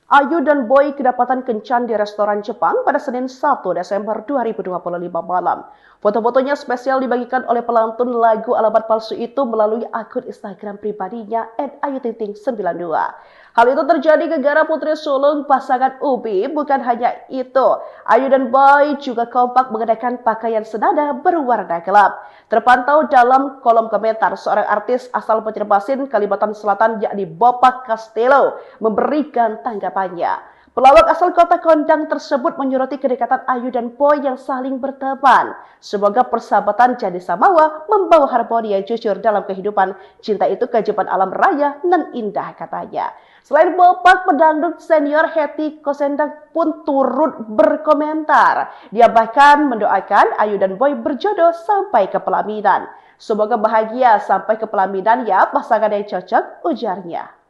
Ayu dan Boy kedapatan kencan di restoran Jepang pada Senin 1 Desember 2025 malam. Foto-fotonya spesial dibagikan oleh pelantun lagu alamat palsu itu melalui akun Instagram pribadinya @ayutingting92. Hal itu terjadi gara-gara putri sulung pasangan Ubi. Bukan hanya itu, Ayu dan Boy juga kompak mengenakan pakaian senada berwarna gelap. Terpantau dalam kolom komentar seorang artis asal Banjarmasin, Kalimantan Selatan yakni Bopak Castello memberikan tanggapannya. Pelawak asal kota Kondang tersebut menyoroti kedekatan Ayu dan Boy yang saling berteman. Semoga persahabatan jadi samawa membawa harmoni yang jujur dalam kehidupan. Cinta itu keajaiban alam raya nan indah katanya. Selain Bopak, pedangdut senior Hetty Koesendang pun turut berkomentar. Dia bahkan mendoakan Ayu dan Boy berjodoh sampai ke pelaminan. Semoga bahagia sampai ke pelaminan ya, pasangan yang cocok, ujarnya.